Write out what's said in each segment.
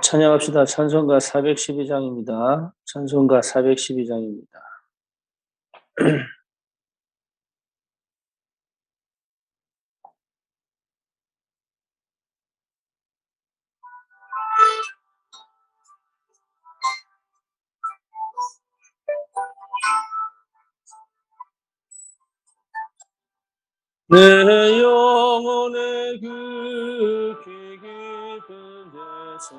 찬양합시다. 찬송가 412장입니다. 찬송가 412장입니다. 내 영혼의 그 깊은 데서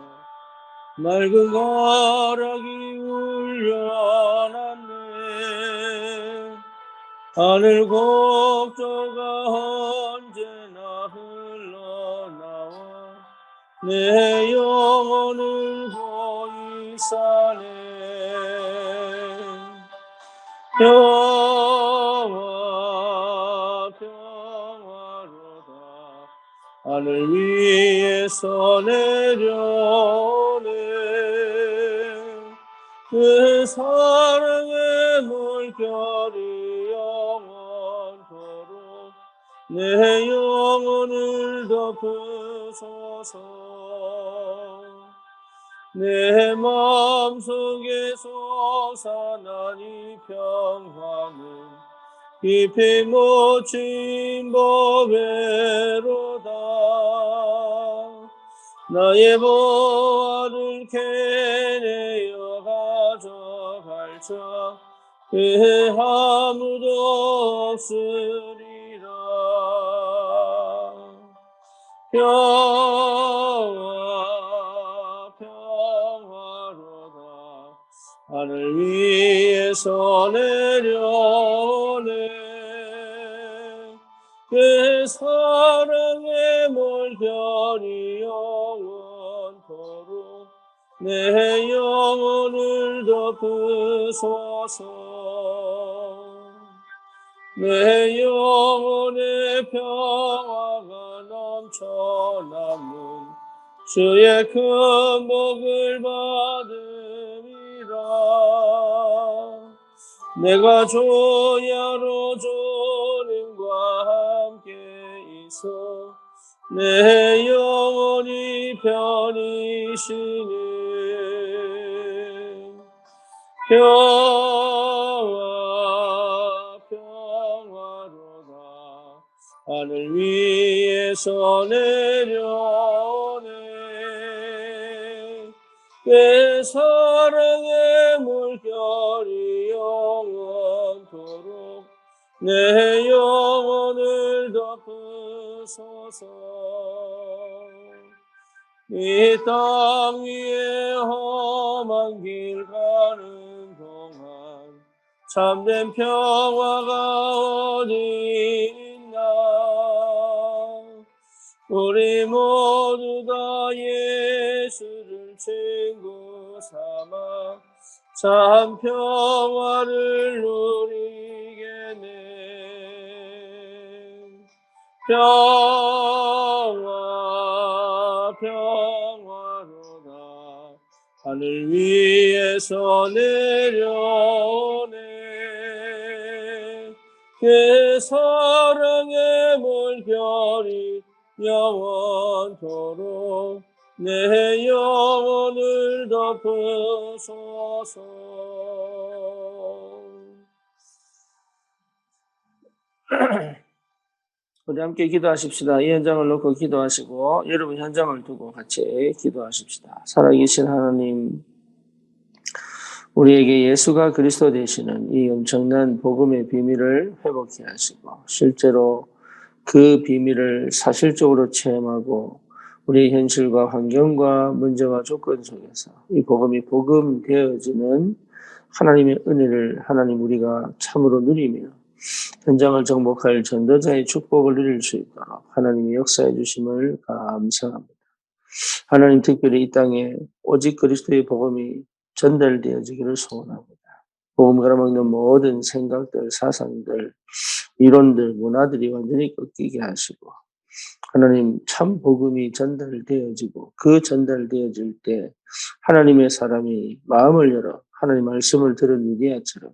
맑은 가락이 울려났네. 하늘 곡조가 언제나 흘러나와 내 영혼을 보이사네. 평화 평화로다 하늘 위에서 내려오네. 그 사랑의 물결이 영원토록 내 영혼을 덮으소서. 내 마음속에 솟아난 이 평화는 깊이 묻힌 보배로다. 나의 보화를 캐내어 가져갈 자 그 아무도 없으리라. 평화로다 하늘 위에서 내려오네. 그 사랑의 물결이 영원토록 내 영혼을 덮으소서. 내 영혼의 평화가 넘쳐나는 주의 큰 복을 받음이라. 내가 조야로 주님과 함께 있어 내 영혼이 편히 쉬네. 평화로다 하늘 위에서 내려오네. 내 사랑의 물결이 영원토록 내 영혼을 덮으소서. 이 땅 위에 험한 길 가는 동안 참된 평화가 어디 있나. 우리 모두 다 예수를 친구 삼아 참 평화를 누리겠네. 평화로다 하늘 위에서 내려오네. 그 사랑의 물결이 영원토록 내 영혼을 덮으소서. 우리 함께 기도하십시다. 이 현장을 놓고 기도하시고 여러분 현장을 두고 같이 기도하십시다. 살아계신 하나님, 우리에게 예수가 그리스도 되시는 이 엄청난 복음의 비밀을 회복케 하시고 실제로 그 비밀을 사실적으로 체험하고 우리의 현실과 환경과 문제와 조건 속에서 이 복음이 복음되어지는 하나님의 은혜를 하나님 우리가 참으로 누리며 현장을 정복할 전도자의 축복을 누릴 수 있도록 하나님이 역사해 주심을 감사합니다. 하나님 특별히 이 땅에 오직 그리스도의 복음이 전달되어지기를 소원합니다. 복음 갈아먹는 모든 생각들, 사상들, 이론들, 문화들이 완전히 꺾이게 하시고 하나님 참 복음이 전달되어지고 그 전달되어질 때 하나님의 사람이 마음을 열어 하나님 말씀을 들은 유대야처럼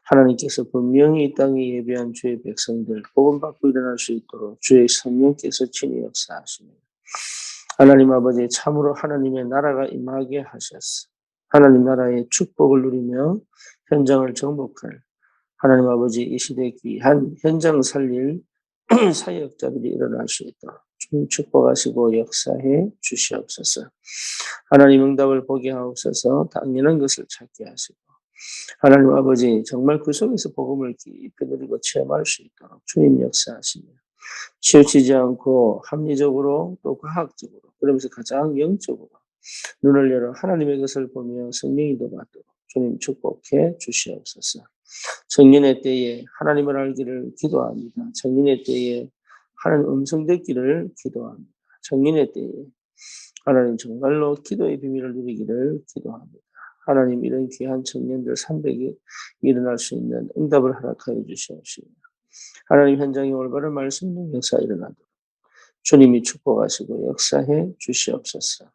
하나님께서 분명히 이 땅에 예배한 주의 백성들 복음 받고 일어날 수 있도록 주의 성령께서 친히 역사하십니다. 하나님 아버지 참으로 하나님의 나라가 임하게 하셨어. 하나님 나라의 축복을 누리며 현장을 정복할 하나님 아버지 이 시대 귀한 현장 살릴 사역자들이 일어날 수 있도록 주님 축복하시고 역사해 주시옵소서. 하나님 응답을 보게 하옵소서. 당연한 것을 찾게 하시고 하나님 아버지 정말 그 속에서 복음을 깊이 누리고 체험할 수 있도록 주님 역사하시며 치우치지 않고 합리적으로 또 과학적으로 그러면서 가장 영적으로 눈을 열어 하나님의 것을 보며 성령이 도받도록 주님 축복해 주시옵소서. 성년의 때에 하나님을 알기를 기도합니다. 성년의 때에 하나님 음성 듣기를 기도합니다. 성년의 때에 하나님 정말로 기도의 비밀을 누리기를 기도합니다. 하나님 이런 귀한 청년들 300이 일어날 수 있는 응답을 허락하여 주시옵시고 하나님 현장에 올바른 말씀 역사 일어나도록 주님이 축복하시고 역사해 주시옵소서.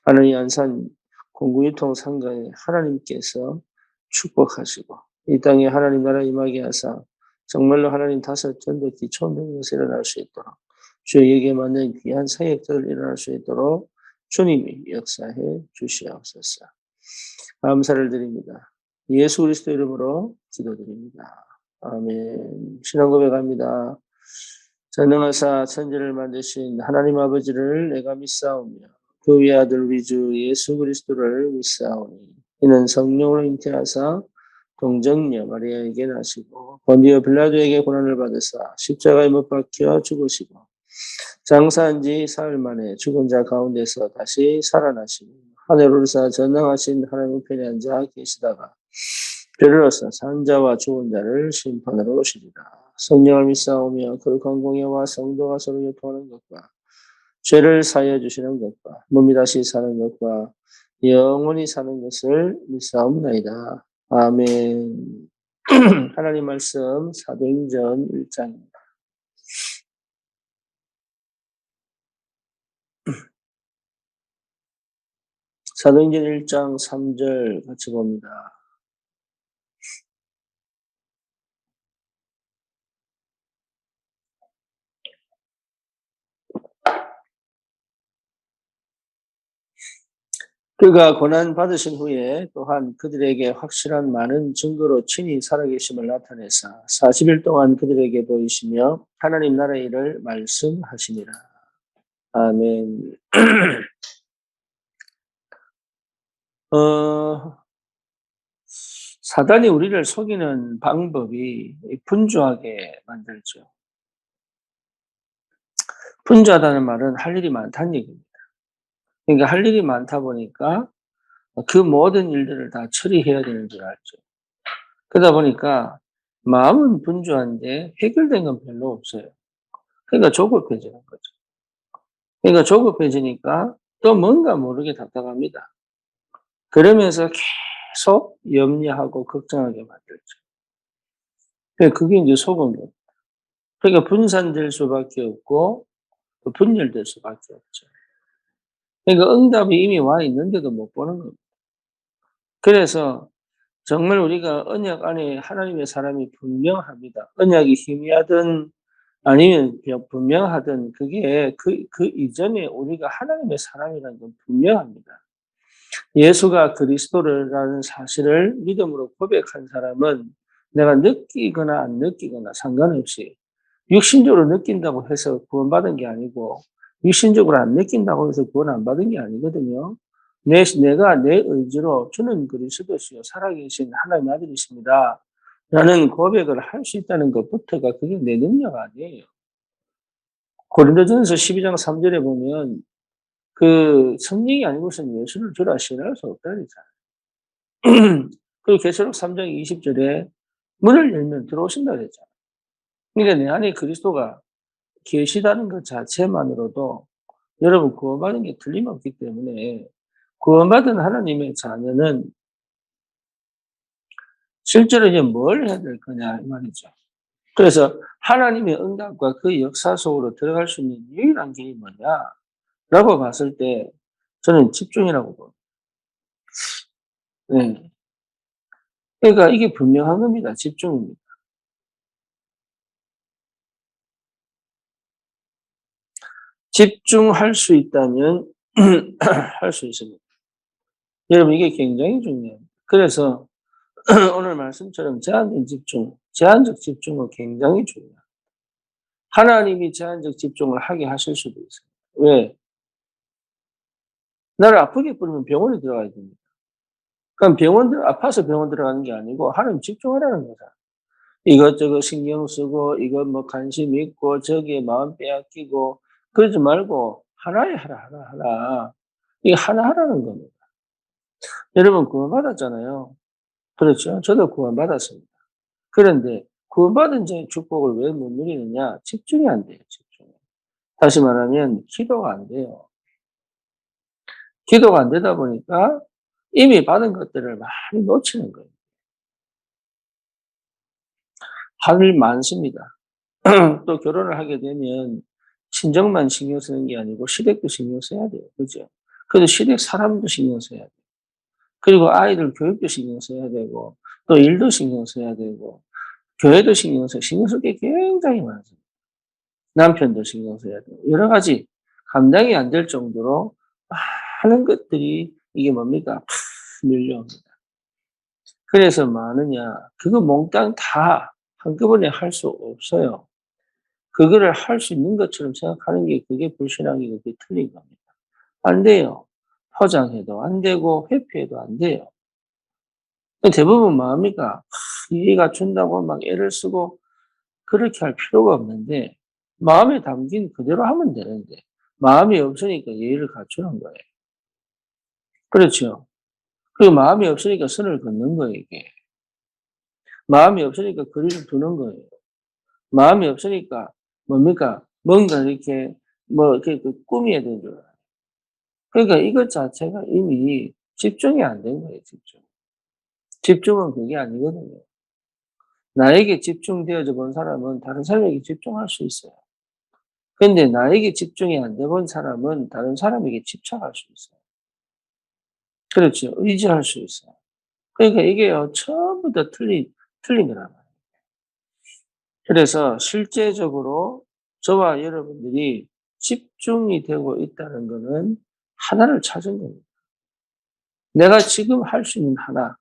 하나님 안산 공구유통 상가에 하나님께서 축복하시고 이 땅에 하나님 나라 임하게 하사 정말로 하나님 다섯 전도기 초능력에서 일어날 수 있도록 주에게 맞는 귀한 사역들을 일어날 수 있도록 주님이 역사해 주시옵소서. 감사를 드립니다. 예수 그리스도 이름으로 기도드립니다. 아멘. 신앙 고백합니다. 전능하사 천지를 만드신 하나님 아버지를 내가 믿사오며 그 외아들 우리 주 예수 그리스도를 믿사오니 이는 성령으로 잉태하사 동정녀 마리아에게 나시고 본디오 빌라도에게 고난을 받으사 십자가에 못 박혀 죽으시고 장사한 지 사흘 만에 죽은 자 가운데서 다시 살아나시고 하늘을 오르사 전능하신 하나님 우편에 앉아 계시다가 비로소 산자와 죽은 자를 심판하러 오시리라. 성령을 믿사오며 그 건공회와 성도가 서로 교통하는 것과 죄를 사하여 주시는 것과 몸이 다시 사는 것과 영원히 사는 것을 믿사옵나이다. 아멘. 하나님 말씀 사도행전 1장입니다. 사도행전 1장 3절 같이 봅니다. 그가 고난 받으신 후에 또한 그들에게 확실한 많은 증거로 친히 살아계심을 나타내사 40일 동안 그들에게 보이시며 하나님 나라의 일을 말씀하시니라. 아멘. 사단이 우리를 속이는 방법이 분주하게 만들죠. 분주하다는 말은 할 일이 많다는 얘기입니다. 그러니까 할 일이 많다 보니까 그 모든 일들을 다 처리해야 되는 줄 알죠. 그러다 보니까 마음은 분주한데 해결된 건 별로 없어요. 그러니까 조급해지는 거죠. 그러니까 조급해지니까 또 뭔가 모르게 답답합니다. 그러면서 계속 염려하고 걱정하게 만들죠. 그게 이제 속은 거예요. 그러니까 분산될 수밖에 없고 또 분열될 수밖에 없죠. 그러니까 응답이 이미 와 있는데도 못 보는 겁니다. 그래서 정말 우리가 언약 안에 하나님의 사람이 분명합니다. 언약이 희미하든 아니면 분명하든 그게 그 이전에 우리가 하나님의 사람이라는 건 분명합니다. 예수가 그리스도라는 사실을 믿음으로 고백한 사람은 내가 느끼거나 안 느끼거나 상관없이 육신적으로 느낀다고 해서 구원받은 게 아니고 육신적으로 안 느낀다고 해서 구원 안 받은 게 아니거든요. 내가 내 의지로 주는 그리스도시요 살아계신 하나님의 아들이십니다. 라는 고백을 할 수 있다는 것부터가 그게 내 능력 아니에요. 고린도전서 12장 3절에 보면 그 성령이 아니고서는 예수를 주라 신할 수 없다 그랬잖아요. 그리고 계시록 3장 20절에 문을 열면 들어오신다 그랬잖아요. 그러니까 내 안에 그리스도가 계시다는 것 자체만으로도 여러분 구원받은 게 틀림없기 때문에 구원받은 하나님의 자녀는 실제로 이제 뭘 해야 될 거냐 이 말이죠. 그래서 하나님의 응답과 그 역사 속으로 들어갈 수 있는 유일한 길이 뭐냐라고 봤을 때 저는 집중이라고 봅니다. 네. 그러니까 이게 분명한 겁니다. 집중입니다. 집중할 수 있다면 할 수 있습니다. 여러분 이게 굉장히 중요해요. 그래서 오늘 말씀처럼 제한된 집중, 제한적 집중은 굉장히 중요해요. 하나님이 제한적 집중을 하게 하실 수도 있어요. 왜? 나를 아프게 뿌리면 병원에 들어가야 됩니다. 그럼 아파서 병원 들어가는 게 아니고 하나님 집중하라는 거잖아. 이것저것 신경 쓰고 이거 뭐 관심 있고 저기에 마음 빼앗기고 그러지 말고 하나에 하라, 하나, 하나. 이거 하나 하라는 겁니다. 여러분 구원받았잖아요. 그렇죠? 저도 구원받았습니다. 그런데 구원받은 자의 축복을 왜 못 누리느냐? 집중이 안 돼요, 집중이. 다시 말하면 기도가 안 돼요. 기도가 안 되다 보니까 이미 받은 것들을 많이 놓치는 거예요. 할 일 많습니다. 또 결혼을 하게 되면 친정만 신경 쓰는 게 아니고 시댁도 신경 써야 돼요. 그죠? 그래도 시댁 사람도 신경 써야 돼요. 그리고 아이들 교육도 신경 써야 되고 또 일도 신경 써야 되고 교회도 신경 쓸 게 굉장히 많습니다. 남편도 신경 써야 되고 여러 가지 감당이 안 될 정도로 많은 것들이 이게 뭡니까? 팍 밀려옵니다. 그래서 많으냐? 그거 몽땅 다 한꺼번에 할 수 없어요. 그거를 할 수 있는 것처럼 생각하는 게 그게 불신앙이고 그게 틀린 겁니다. 안 돼요. 포장해도 안 되고 회피해도 안 돼요. 대부분 뭡니까? 이해가 준다고 막 애를 쓰고 그렇게 할 필요가 없는데 마음에 담긴 그대로 하면 되는데 마음이 없으니까 예의를 갖추는 거예요. 그렇죠. 그리고 마음이 없으니까 선을 긋는 거예요, 이게. 마음이 없으니까 거리를 두는 거예요. 마음이 없으니까 뭡니까? 뭔가 이렇게 뭐 이렇게 꾸며야 되는 줄 알아요. 그러니까 이것 자체가 이미 집중이 안 된 거예요, 집중. 집중은 그게 아니거든요. 나에게 집중되어져 본 사람은 다른 사람에게 집중할 수 있어요. 근데 나에게 집중이 안 돼 본 사람은 다른 사람에게 집착할 수 있어요. 그렇죠. 의지할 수 있어요. 그러니까 이게요, 전부 다 틀린 거란 말이에요. 그래서 실제적으로 저와 여러분들이 집중이 되고 있다는 거는 하나를 찾은 겁니다. 내가 지금 할 수 있는 하나,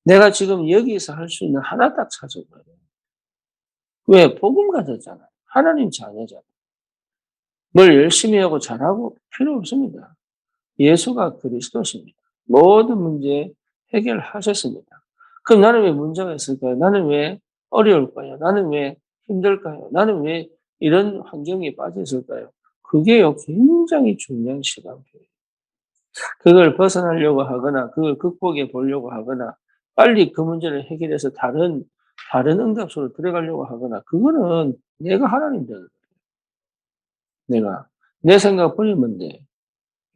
내가 지금 여기서 할 수 있는 하나 딱 찾은 거예요. 왜? 복음 가졌잖아요. 하나님 자녀잖아요. 뭘 열심히 하고 잘하고 필요 없습니다. 예수가 그리스도십니다. 모든 문제 해결하셨습니다. 그럼 나는 왜 문제가 있을까요? 나는 왜 어려울까요? 나는 왜 힘들까요? 나는 왜 이런 환경에 빠져 있을까요? 그게요, 굉장히 중요한 시간표예요. 그걸 벗어나려고 하거나, 그걸 극복해 보려고 하거나, 빨리 그 문제를 해결해서 다른 응답소로 들어가려고 하거나, 그거는 내가 하나님 되는 거예요. 내가. 내 생각 버리면 돼.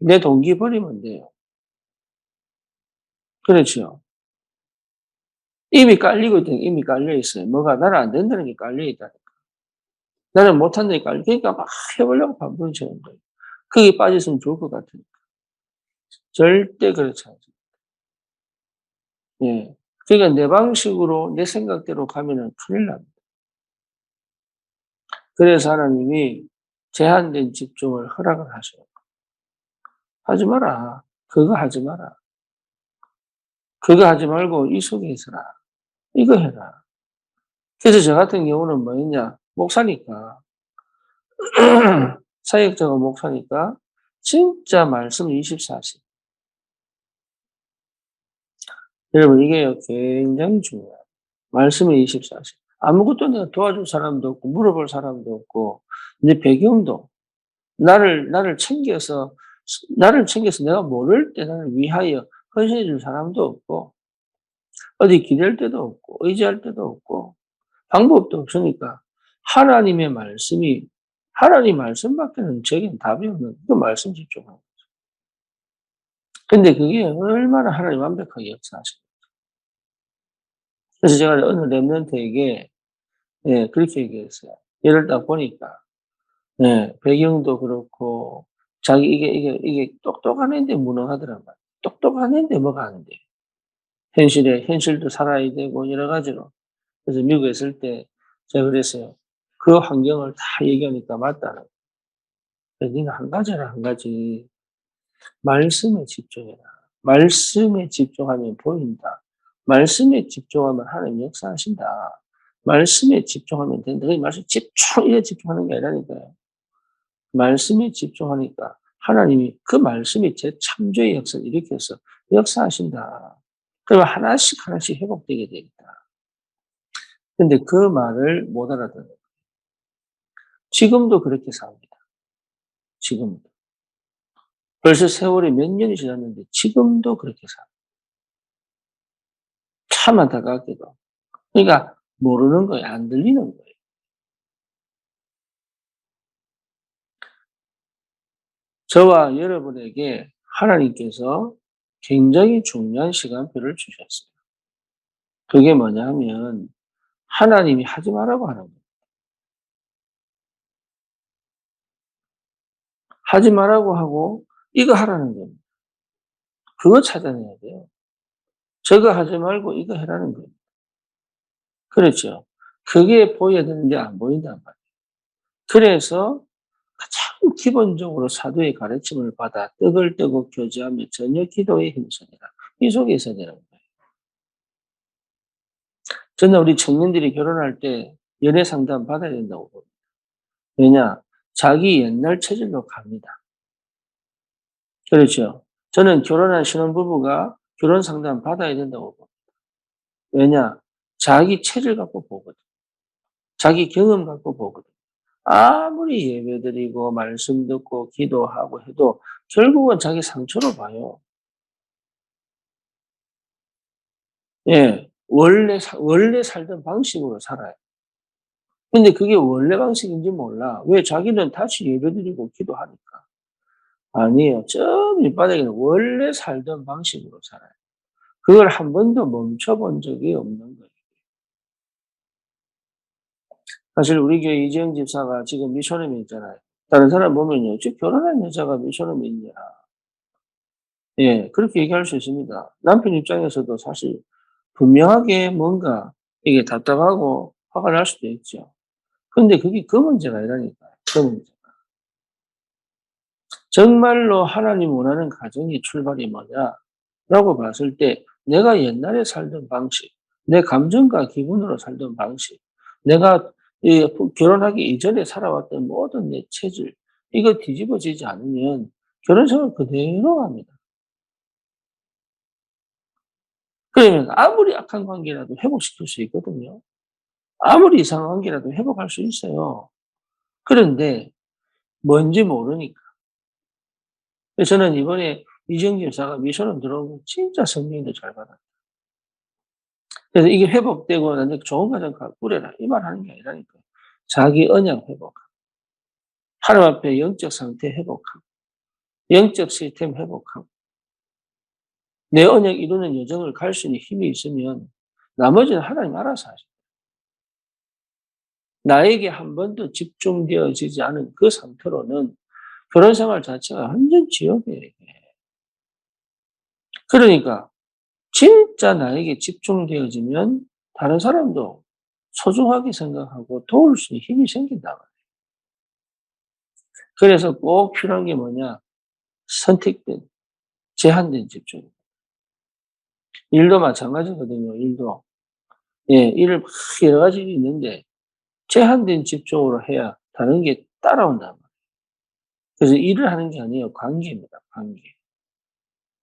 내 동기 버리면 돼요. 그렇죠. 이미 깔려 있어요. 뭐가 나는 안 된다는 게 깔려 있다니까. 나는 못한다는 게 깔려. 그러니까 막 해보려고 반복치는 거예요. 거기 빠졌으면 좋을 것 같으니까. 절대 그렇지 않습니다. 예. 그러니까 내 방식으로 내 생각대로 가면은 큰일 납니다. 그래서 하나님이 제한된 집중을 허락을 하셔요. 하지 마라. 그거 하지 마라. 그거 하지 말고 이 속에 있어라. 이거 해라. 그래서 저 같은 경우는 뭐였냐. 목사니까. 사역자가 목사니까 진짜 말씀 24시. 여러분 이게요 굉장히 중요해요. 말씀이 24시. 아무것도 내가 도와줄 사람도 없고 물어볼 사람도 없고 내 배경도 나를 챙겨서 내가 모를 때 나를 위하여 헌신해 줄 사람도 없고 어디 기댈 데도 없고 의지할 데도 없고 방법도 없으니까 하나님의 말씀이 하나님 말씀밖에는 제겐 답이 없는 그 말씀 집중하는 거죠. 근데 그게 얼마나 하나님 완벽하게 역사하시는 그래서 제가 어느 랩런트에게 예 그렇게 얘기했어요. 예를 딱 보니까 예 배경도 그렇고 자기 이게 똑똑한 애인데 무능하더란 말이에요. 똑똑한 애인데 뭐가 안 돼. 현실도 살아야 되고 여러 가지로. 그래서 미국에 있을 때 제가 그랬어요. 그 환경을 다 얘기하니까 맞다는 거예요. 네가 한 가지라 한 가지. 말씀에 집중해라. 말씀에 집중하면 보인다. 말씀에 집중하면 하나님 역사하신다. 말씀에 집중하면 된다. 그 말씀 집중에 집중하는 게 아니라니까요. 말씀에 집중하니까 하나님이 그 말씀이 제 창조의 역사를 일으켜서 역사하신다. 그러면 하나씩 하나씩 회복되게 되겠다. 근데 그 말을 못 알아듣는 거예요. 지금도 그렇게 삽니다. 지금도. 벌써 세월이 몇 년이 지났는데 지금도 그렇게 삽니다. 참 안타깝게도. 그러니까 모르는 거예요. 안 들리는 거예요. 저와 여러분에게 하나님께서 굉장히 중요한 시간표를 주셨어요. 그게 뭐냐 하면 하나님이 하지 말라고 하는 거예요. 하지 말라고 하고 이거 하라는 겁니다. 그거 찾아내야 돼요. 저거 하지 말고 이거 해라는 거예요. 그렇죠. 그게 보여야 되는데 안 보인단 말이에요. 그래서 가장 기본적으로 사도의 가르침을 받아 떡을 떼고 교제하며 전혀 기도에 힘쓰니라. 이 속에 있어야 되는 거예요. 저는 우리 청년들이 결혼할 때 연애 상담 받아야 된다고 봅니다. 왜냐? 자기 옛날 체질로 갑니다. 그렇죠. 저는 결혼한 신혼부부가 결혼 상담 받아야 된다고 봅니다. 왜냐? 자기 체질 갖고 보거든. 자기 경험 갖고 보거든. 아무리 예배드리고 말씀 듣고 기도하고 해도 결국은 자기 상처로 봐요. 예. 원래 살던 방식으로 살아요. 근데 그게 원래 방식인지 몰라. 왜? 자기는 다시 예배드리고 기도하니까. 아니에요. 저 밑바닥에는 원래 살던 방식으로 살아요. 그걸 한 번도 멈춰본 적이 없는 거예요. 사실 우리 교회 이재영 집사가 지금 미션홈에 있잖아요. 다른 사람 보면요. 저 결혼한 여자가 미션홈에 있냐. 예, 그렇게 얘기할 수 있습니다. 남편 입장에서도 사실 분명하게 뭔가 이게 답답하고 화가 날 수도 있죠. 근데 그게 그 문제가 아니라니까요. 그 문제. 정말로 하나님 원하는 가정의 출발이 뭐냐라고 봤을 때 내가 옛날에 살던 방식, 내 감정과 기분으로 살던 방식, 내가 결혼하기 이전에 살아왔던 모든 내 체질, 이거 뒤집어지지 않으면 결혼 생활 그대로 갑니다. 그러면 아무리 악한 관계라도 회복시킬 수 있거든요. 아무리 이상한 관계라도 회복할 수 있어요. 그런데 뭔지 모르니까. 그래서 저는 이번에 이정기 여사가 미션을 들어오고 진짜 성령도 잘 받았어요. 그래서 이게 회복되고 나중에 좋은 가정 꾸려라. 이 말 하는 게 아니라니까요. 자기 언약 회복하고, 하나님 앞에 영적 상태 회복하고, 영적 시스템 회복하고, 내 언약 이루는 여정을 갈 수 있는 힘이 있으면 나머지는 하나님 알아서 하죠. 나에게 한 번도 집중되어지지 않은 그 상태로는 결혼 생활 자체가 완전 지옥이에요. 이게. 그러니까 진짜 나에게 집중되어지면 다른 사람도 소중하게 생각하고 도울 수 있는 힘이 생긴다 말이에요. 그래서 꼭 필요한 게 뭐냐? 선택된, 제한된 집중. 일도 마찬가지거든요, 일도. 예, 일을 막 여러 가지 일이 있는데 제한된 집중으로 해야 다른 게 따라온단 말이에요. 그래서 일을 하는 게 아니에요. 관계입니다, 관계.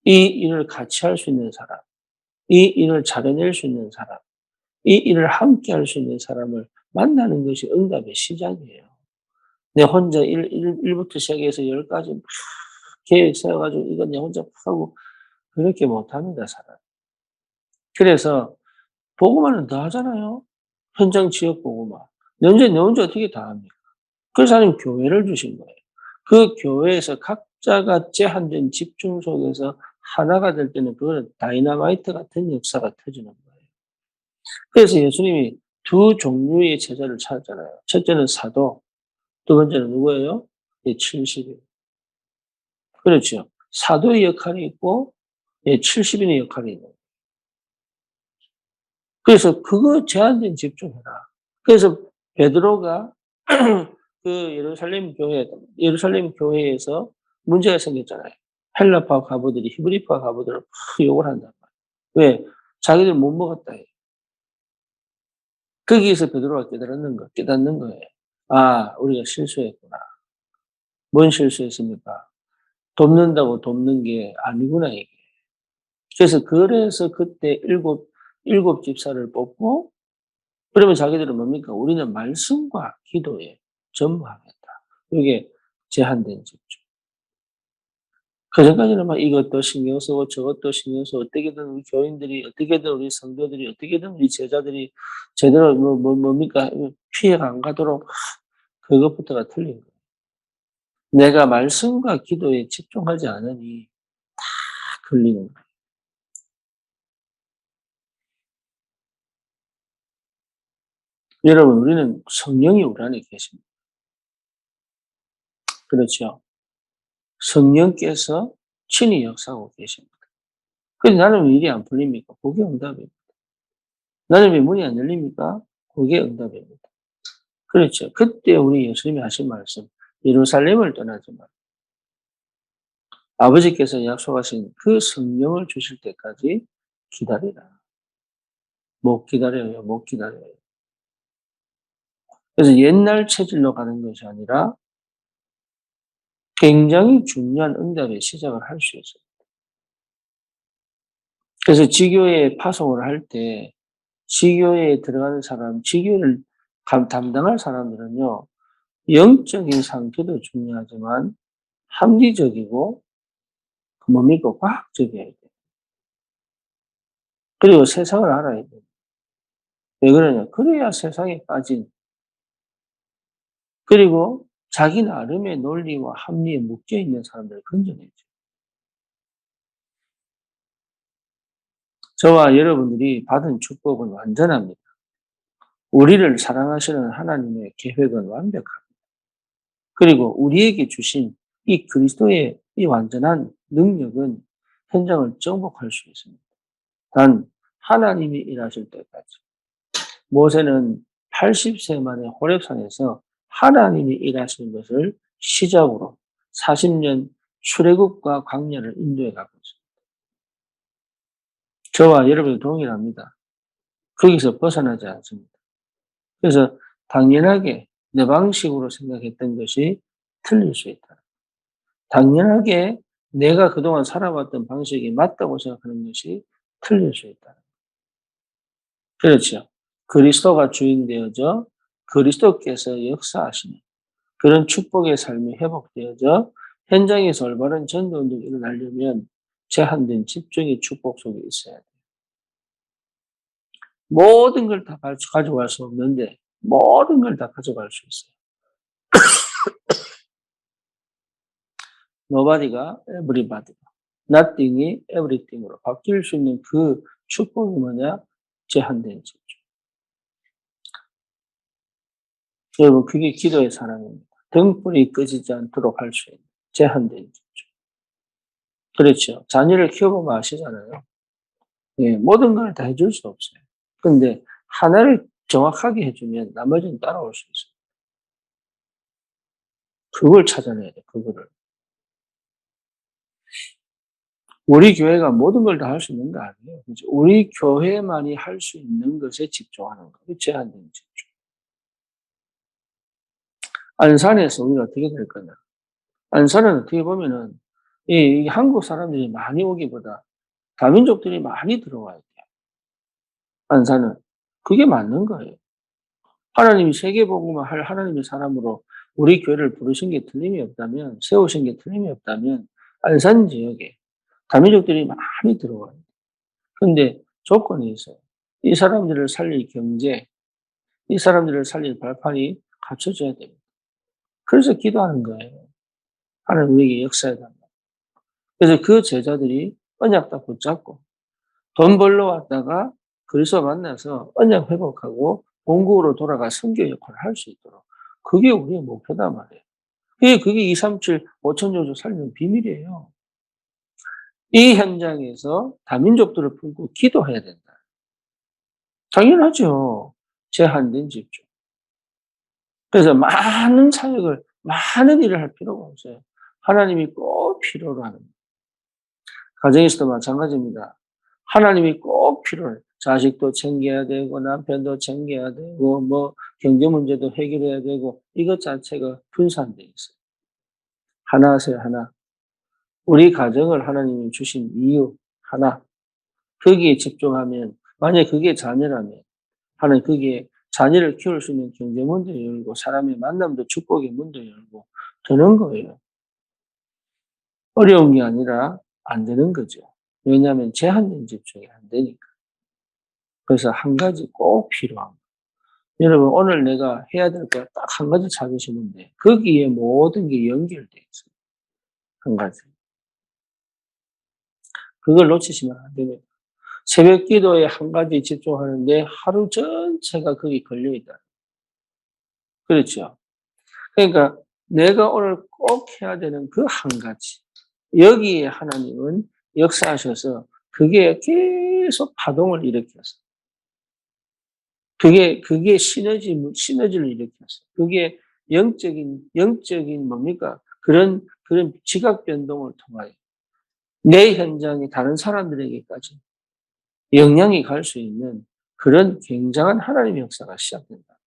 이 일을 같이 할 수 있는 사람, 이 일을 잘해낼 수 있는 사람, 이 일을 함께 할 수 있는 사람을 만나는 것이 응답의 시작이에요. 내 혼자 일부터 시작해서 열까지 막 계획 세워가지고 이건 내 혼자 하고 그렇게 못합니다, 사람. 그래서 보고만은 다 하잖아요. 현장 지역 보고만. 내 혼자 어떻게 다 합니까? 그래서 하나님 교회를 주신 거예요. 그 교회에서 각자가 제한된 집중 속에서 하나가 될 때는 그거는 다이너마이트 같은 역사가 터지는 거예요. 그래서 예수님이 두 종류의 제자를 찾았잖아요. 첫째는 사도, 두 번째는 누구예요? 70인. 그렇죠. 사도의 역할이 있고 70인의 역할이 있는 거예요. 그래서 그거 제한된 집중해라. 그래서 베드로가 예루살렘 교회에서 문제가 생겼잖아요. 헬라파 과부들이 히브리파 과부들을 막 욕을 한단 말이에요. 왜? 자기들 못 먹었다 해요. 거기에서 베드로가 깨닫는 거예요. 아, 우리가 실수했구나. 뭔 실수했습니까? 돕는다고 돕는 게 아니구나, 이게. 그래서 그때 일곱 집사를 뽑고, 그러면 자기들은 뭡니까? 우리는 말씀과 기도에 전무하겠다. 이게 제한된 집중. 그전까지는 막 이것도 신경 쓰고 저것도 신경 쓰고 어떻게든 우리 교인들이, 어떻게든 우리 성도들이, 어떻게든 우리 제자들이 제대로 뭡니까? 피해가 안 가도록 그것부터가 틀린 거예요. 내가 말씀과 기도에 집중하지 않으니 다 걸리는 거예요. 여러분, 우리는 성령이 우리 안에 계십니다. 그렇죠? 성령께서 친히 역사하고 계십니다. 그런데 나는 왜 일이 안 풀립니까? 그게 응답입니다. 나는 왜 문이 안 열립니까? 그게 응답입니다. 그렇죠. 그때 우리 예수님이 하신 말씀, 예루살렘을 떠나지 마. 아버지께서 약속하신 그 성령을 주실 때까지 기다리라. 못 기다려요. 못 기다려요. 그래서 옛날 체질로 가는 것이 아니라 굉장히 중요한 응답의 시작을 할 수 있어요. 그래서 지교회 파송을 할 때 지교회에 들어가는 사람, 지교를 담당할 사람들은요, 영적인 상태도 중요하지만 합리적이고 뭡니까? 과학적이어야 돼요. 그리고 세상을 알아야 돼요. 왜 그러냐? 그래야 세상에 빠진, 그리고 자기 나름의 논리와 합리에 묶여 있는 사람들을 건져내죠. 저와 여러분들이 받은 축복은 완전합니다. 우리를 사랑하시는 하나님의 계획은 완벽합니다. 그리고 우리에게 주신 이 그리스도의 이 완전한 능력은 현장을 정복할 수 있습니다. 단 하나님이 일하실 때까지. 모세는 80세 만에 호렙산에서 하나님이 일하시는 것을 시작으로 40년 출애굽과 광야를 인도해 가고 있습니다. 저와 여러분이 동일합니다. 거기서 벗어나지 않습니다. 그래서 당연하게 내 방식으로 생각했던 것이 틀릴 수 있다. 당연하게 내가 그동안 살아왔던 방식이 맞다고 생각하는 것이 틀릴 수 있다. 그렇죠. 그리스도가 주인 되어져 그리스도께서 역사하시는 그런 축복의 삶이 회복되어져 현장에서 올바른 전도운동이 일어나려면 제한된 집중의 축복 속에 있어야 돼요. 모든 걸 다 가져갈 수 없는데 모든 걸 다 가져갈 수 있어요. Nobody가 everybody가, nothing이 everything으로 바뀔 수 있는 그 축복이 뭐냐? 제한된 집중. 여러분, 그게 기도의 사랑입니다. 등불이 꺼지지 않도록 할 수 있는 제한된 집중. 그렇죠. 자녀를 키워보면 아시잖아요. 예, 모든 걸 다 해줄 수 없어요. 근데 하나를 정확하게 해주면 나머지는 따라올 수 있어요. 그걸 찾아내야 돼, 그거를. 우리 교회가 모든 걸 다 할 수 있는 거 아니에요. 그죠? 우리 교회만이 할 수 있는 것에 집중하는 거예요. 제한된 집중. 안산에서 우리가 어떻게 될 거냐. 안산은 어떻게 보면은, 이 한국 사람들이 많이 오기보다 다민족들이 많이 들어와야 돼요. 안산은. 그게 맞는 거예요. 하나님이 세계복음을 할 하나님의 사람으로 우리 교회를 부르신 게 틀림이 없다면, 세우신 게 틀림이 없다면, 안산 지역에 다민족들이 많이 들어와요. 근데 조건이 있어요. 이 사람들을 살릴 경제, 이 사람들을 살릴 발판이 갖춰져야 됩니다. 그래서 기도하는 거예요. 하나님 우리에게 역사해 달라. 그래서 그 제자들이 언약 다 붙잡고 돈 벌러 왔다가 그리스도 만나서 언약 회복하고 본국으로 돌아가 선교 역할을 할 수 있도록 그게 우리의 목표단 말이에요. 그게 237, 5천 조주 살리는 비밀이에요. 이 현장에서 다민족들을 품고 기도해야 된다. 당연하죠. 제한된 집중. 그래서 많은 사역을, 많은 일을 할 필요가 없어요. 하나님이 꼭 필요로 하는 거예요. 가정에서도 마찬가지입니다. 하나님이 꼭 필요해요. 자식도 챙겨야 되고, 남편도 챙겨야 되고, 뭐, 경제 문제도 해결해야 되고, 이것 자체가 분산되어 있어요. 하나 하세요, 하나. 우리 가정을 하나님이 주신 이유, 하나. 거기에 집중하면, 만약에 그게 자녀라면, 하나님 거기에 자녀를 키울 수 있는 경제 문도 열고, 사람의 만남도 축복의 문도 열고, 되는 거예요. 어려운 게 아니라 안 되는 거죠. 왜냐하면 제한된 집중이 안 되니까. 그래서 한 가지 꼭 필요한 거. 여러분, 오늘 내가 해야 될 거 딱 한 가지 찾으시면 돼. 거기에 모든 게 연결되어 있어요. 한 가지. 그걸 놓치시면 안 됩니다. 새벽 기도에 한 가지 집중하는데 하루 전체가 거기 걸려있다. 그렇죠? 그러니까 내가 오늘 꼭 해야 되는 그 한 가지. 여기에 하나님은 역사하셔서 그게 계속 파동을 일으켰어. 그게 시너지를 일으켰어. 그게 영적인 뭡니까? 그런 지각 변동을 통하여 내 현장이 다른 사람들에게까지 영향이 갈 수 있는 그런 굉장한 하나님의 역사가 시작된다.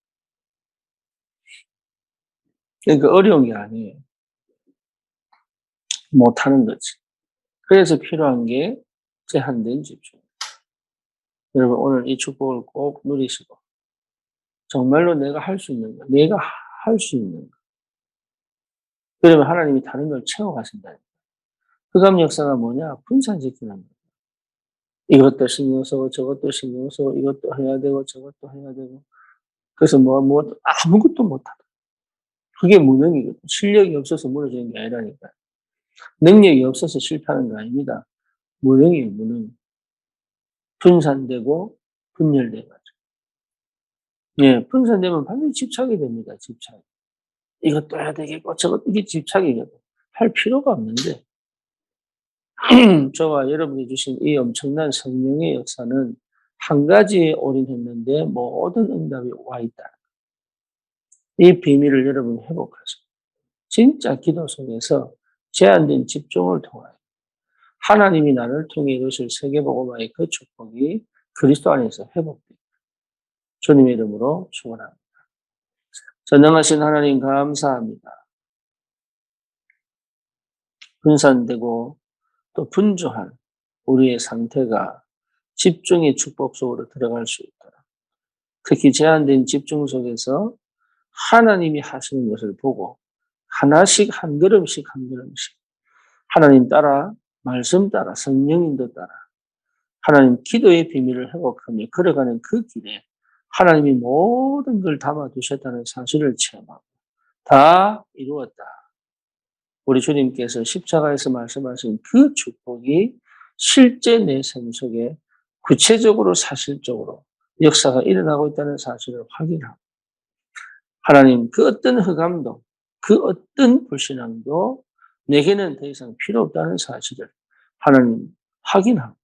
그러니까 어려운 게 아니에요. 못하는 거지. 그래서 필요한 게 제한된 집중. 여러분, 오늘 이 축복을 꼭 누리시고, 정말로 내가 할 수 있는 거, 내가 할 수 있는 거. 그러면 하나님이 다른 걸 채워가신다. 흑암 역사가 뭐냐? 분산시키는 거예요. 이것도 신경 쓰고, 저것도 신경 쓰고, 이것도 해야 되고, 저것도 해야 되고. 그래서 아무것도 못하다. 그게 무능이거든. 실력이 없어서 무너지는 게 아니라니까요. 능력이 없어서 실패하는 거 아닙니다. 무능이에요, 무능. 분산되고, 분열돼가지고. 예, 분산되면 반드시 집착이 됩니다, 집착. 이것도 해야 되겠고, 저것도, 이게 집착이거든. 할 필요가 없는데, 저와 여러분이 주신 이 엄청난 성령의 역사는 한 가지에 올인했는데 모든 응답이 와 있다. 이 비밀을 여러분 회복하시고, 진짜 기도 속에서 제한된 집중을 통하여 하나님이 나를 통해 이루실 세계복음화의 그 축복이 그리스도 안에서 회복됩니다. 주님의 이름으로 축원합니다. 전능하신 하나님 감사합니다. 분산되고 또 분주한 우리의 상태가 집중의 축복 속으로 들어갈 수 있도록, 특히 제한된 집중 속에서 하나님이 하시는 것을 보고 하나씩 한 걸음씩 한 걸음씩 하나님 따라, 말씀 따라, 성령 인도 따라 하나님 기도의 비밀을 회복하며 걸어가는 그 길에 하나님이 모든 걸 담아두셨다는 사실을 체험하고 다 이루었다. 우리 주님께서 십자가에서 말씀하신 그 축복이 실제 내 삶 속에 구체적으로 사실적으로 역사가 일어나고 있다는 사실을 확인하고, 하나님 그 어떤 흑암도, 그 어떤 불신앙도 내게는 더 이상 필요 없다는 사실을 하나님 확인하고,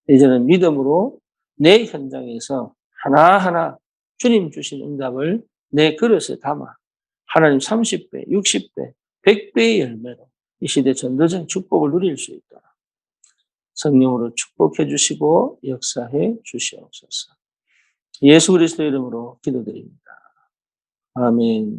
이제는 믿음으로 내 현장에서 하나하나 주님 주신 응답을 내 그릇에 담아 하나님 30배, 60배, 100배의 열매로 이 시대 전도적 축복을 누릴 수 있도록 성령으로 축복해 주시고 역사해 주시옵소서. 예수 그리스도의 이름으로 기도드립니다. 아멘.